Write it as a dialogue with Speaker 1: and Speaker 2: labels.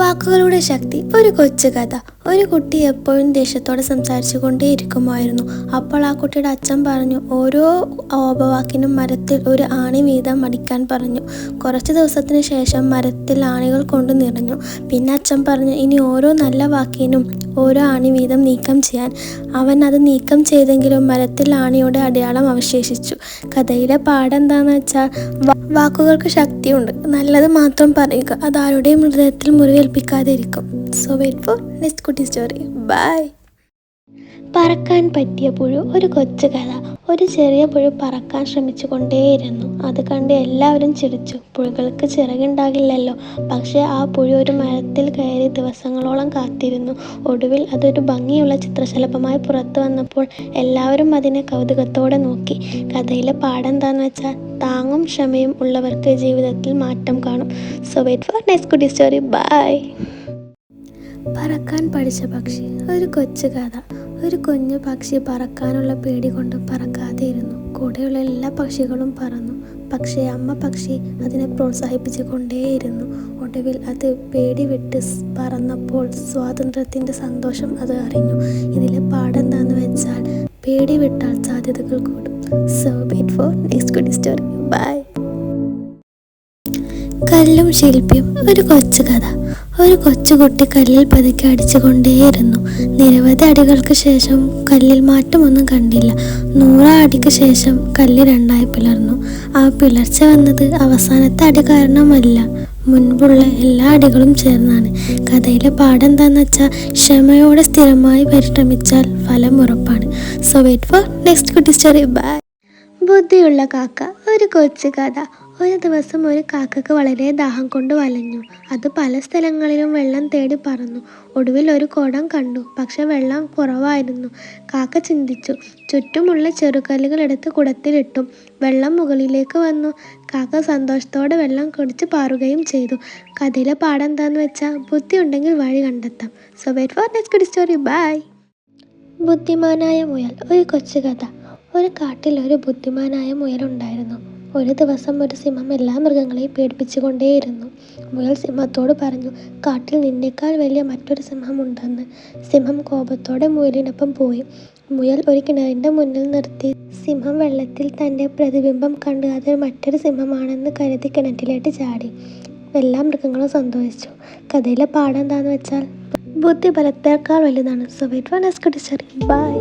Speaker 1: വാക്കുകളുടെ ശക്തി. ഒരു കൊച്ചു കഥ. ഒരു കുട്ടി എപ്പോഴും ദേഷ്യത്തോടെ സംസാരിച്ചു കൊണ്ടേയിരിക്കുമായിരുന്നു. അപ്പോൾ ആ കുട്ടിയുടെ അച്ഛൻ പറഞ്ഞു, ഓരോ ഓപവാക്കിനും മരത്തിൽ ഒരു ആണി വീതം അടിക്കാൻ പറഞ്ഞു. കുറച്ച് ദിവസത്തിന് ശേഷം മരത്തിൽ ആണികൾ കൊണ്ട് നിറഞ്ഞു. പിന്നെ അച്ഛൻ പറഞ്ഞു, ഇനി ഓരോ നല്ല വാക്കിനും ഓരോ ആണി വീതം നീക്കം ചെയ്യാൻ. അവൻ അത് നീക്കം ചെയ്തെങ്കിലും മരത്തിൽ ആണിയുടെ അടയാളം അവശേഷിച്ചു. കഥയിലെ പാഠം എന്താണെന്ന് വെച്ചാൽ, വാക്കുകൾക്ക് ശക്തിയുണ്ട്. നല്ലത് മാത്രം പറയുക, അത് ആരുടെയും ഹൃദയത്തിൽ മുറിവേൽപ്പിക്കാതെ ഇരിക്കും. സോ വെയിറ്റ് ഫോർ നെക്സ്റ്റ് കുട്ടി സ്റ്റോറി. ബൈ. പറക്കാൻ പറ്റിയ പുഴു. ഒരു കൊച്ചു കഥ. ഒരു ചെറിയ പുഴു പറക്കാൻ ശ്രമിച്ചു കൊണ്ടേയിരുന്നു. അത് കണ്ട് എല്ലാവരും ചിരിച്ചു. പുഴുകൾക്ക് ചിറകുണ്ടാകില്ലല്ലോ. പക്ഷേ ആ പുഴു ഒരു മരത്തിൽ കയറി ദിവസങ്ങളോളം കാത്തിരുന്നു. ഒടുവിൽ അതൊരു ഭംഗിയുള്ള ചിത്രശലഭമായി പുറത്തു വന്നപ്പോൾ എല്ലാവരും അതിനെ കൗതുകത്തോടെ നോക്കി. കഥയിലെ പാഠം എന്താണെന്ന് വെച്ചാൽ, താങ്ങും ക്ഷമയും ഉള്ളവർക്ക് ജീവിതത്തിൽ മാറ്റം കാണും. സോ വെയിറ്റ് ഫോർ നെക്സ്റ്റ് കുട്ടി സ്റ്റോറി. ബൈ. പറക്കാൻ പഠിച്ച പക്ഷി. ഒരു കൊച്ചു കഥ. ഒരു കുഞ്ഞു പക്ഷി പറക്കാനുള്ള പേടി കൊണ്ട് പറക്കാതെ ഇരുന്നു. കൂടെയുള്ള എല്ലാ പക്ഷികളും പറന്നു. പക്ഷേ അമ്മ പക്ഷി അതിനെ പ്രോത്സാഹിപ്പിച്ചു കൊണ്ടേയിരുന്നു. ഒടുവിൽ അത് പേടി വിട്ട് പറന്നപ്പോൾ സ്വാതന്ത്ര്യത്തിൻ്റെ സന്തോഷം അത് അറിഞ്ഞു. ഇതിലെ പാഠം എന്താണെന്ന് വെച്ചാൽ, പേടി വിട്ടാൽ സാധ്യതകൾ കൂടും. സോ വെയിറ്റ് ഫോർ നെക്സ്റ്റ് കുട്ടി സ്റ്റോറി. ബൈ. കല്ലും ശില്പിയും. ഒരു കൊച്ചു കഥ. ഒരു കൊച്ചുകുട്ടി കല്ലിൽ പതുക്കെ അടിച്ചുകൊണ്ടേയിരുന്നു. നിരവധി അടികൾക്ക് ശേഷം കല്ലിൽ മാറ്റമൊന്നും കണ്ടില്ല. 100 അടിക്ക് ശേഷം കല്ല് രണ്ടായി പിളർന്നു. ആ പിളർച്ച വന്നത് അവസാനത്തെ അടി കാരണമല്ല, മുൻപുള്ള എല്ലാ അടികളും ചേർന്നാണ്. കഥയിലെ പാഠം എന്താണെന്ന് വെച്ചാൽ, ക്ഷമയോടെ സ്ഥിരമായി പരിശ്രമിച്ചാൽ ഫലം ഉറപ്പാണ്. സോ വെയിറ്റ് ഫോർ നെക്സ്റ്റ് കുട്ടി സ്റ്റോറി. ബൈ. ബുദ്ധിയുള്ള കാക്ക. ഒരു കൊച്ചു കഥ. ഒരു ദിവസം ഒരു കാക്കക്ക് വളരെ ദാഹം കൊണ്ട് വലഞ്ഞു. അത് പല സ്ഥലങ്ങളിലും വെള്ളം തേടി പറന്നു. ഒടുവിൽ ഒരു കുടം കണ്ടു. പക്ഷെ വെള്ളം കുറവായിരുന്നു. കാക്ക ചിന്തിച്ചു. ചുറ്റുമുള്ള ചെറുകല്ലുകൾ എടുത്ത് കുടത്തിലിട്ടു. വെള്ളം മുകളിലേക്ക് വന്നു. കാക്ക സന്തോഷത്തോടെ വെള്ളം കുടിച്ച് പാറുകയും ചെയ്തു. കഥയിലെ പാഠം എന്താണെന്ന് വെച്ചാൽ, ബുദ്ധി ഉണ്ടെങ്കിൽ വഴി കണ്ടെത്താം. So wait for next story. Bye. ബുദ്ധിമാനായ മുയൽ. ഒരു കൊച്ചു കഥ. ഒരു കാട്ടിൽ ഒരു ബുദ്ധിമാനായ മുയലുണ്ടായിരുന്നു. ഒരു ദിവസം ഒരു സിംഹം എല്ലാ മൃഗങ്ങളെയും പേടിപ്പിച്ചുകൊണ്ടേയിരുന്നു. മുയൽ സിംഹത്തോട് പറഞ്ഞു, കാട്ടിൽ നിന്നേക്കാൾ വലിയ മറ്റൊരു സിംഹമുണ്ടെന്ന്. സിംഹം കോപത്തോടെ മുയലിനൊപ്പം പോയി. മുയൽ ഒരു കിണറിൻ്റെ മുന്നിൽ നിർത്തി. സിംഹം വെള്ളത്തിൽ തൻ്റെ പ്രതിബിംബം കണ്ട് അത് മറ്റൊരു സിംഹമാണെന്ന് കരുതി കിണറ്റിലേക്ക് ചാടി. എല്ലാ മൃഗങ്ങളും സന്തോഷിച്ചു. കഥയിലെ പാഠം എന്താണെന്ന് വെച്ചാൽ, ബുദ്ധി ബലത്തേക്കാൾ വലുതാണ്. So wait for next story. By.